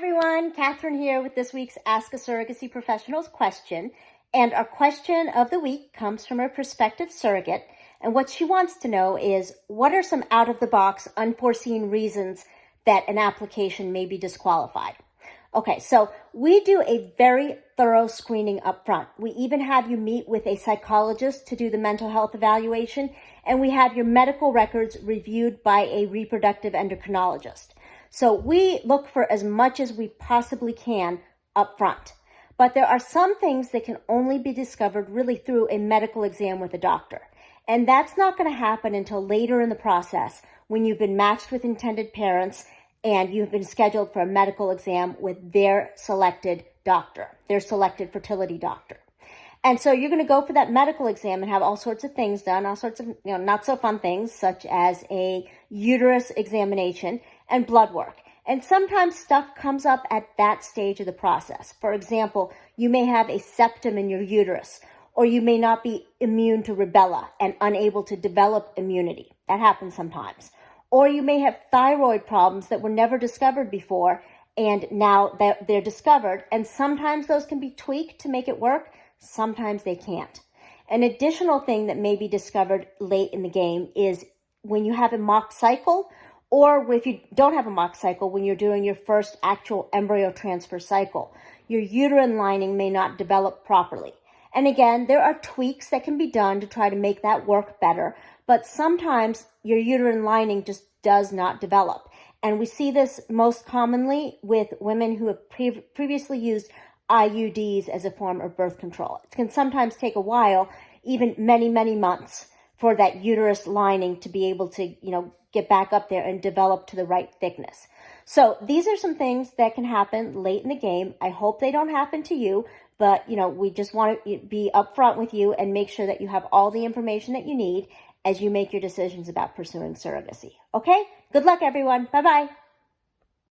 everyone, Catherine here with this week's Ask a Surrogacy Professional's question. And our question of the week comes from a prospective surrogate. And what she wants to know is, what are some out-of-the-box, unforeseen reasons that an application may be disqualified? Okay, so we do a very thorough screening up front. We even have you meet with a psychologist to do the mental health evaluation, and we have your medical records reviewed by a reproductive endocrinologist. So we look for as much as we possibly can up front. But there are some things that can only be discovered really through a medical exam with a doctor. And that's not going to happen until later in the process when you've been matched with intended parents and you've been scheduled for a medical exam with their selected doctor, their selected fertility doctor. And so you're going to go for that medical exam and have all sorts of things done, all sorts of not so fun things, such as a uterus examination and blood work. And sometimes stuff comes up at that stage of the process. For example, you may have a septum in your uterus, or you may not be immune to rubella and unable to develop immunity. That happens sometimes. Or you may have thyroid problems that were never discovered before, and now that they're discovered. And sometimes those can be tweaked to make it work. Sometimes they can't. An additional thing that may be discovered late in the game is when you have a mock cycle, or if you don't have a mock cycle, when you're doing your first actual embryo transfer cycle, your uterine lining may not develop properly. And again, there are tweaks that can be done to try to make that work better, but sometimes your uterine lining just does not develop. And we see this most commonly with women who have previously used IUDs as a form of birth control. It can sometimes take a while, even many, many months, for that uterus lining to be able to, get back up there and develop to the right thickness. So these are some things that can happen late in the game. I hope they don't happen to you, but, we just want to be upfront with you and make sure that you have all the information that you need as you make your decisions about pursuing surrogacy. Okay? Good luck, everyone. Bye-bye.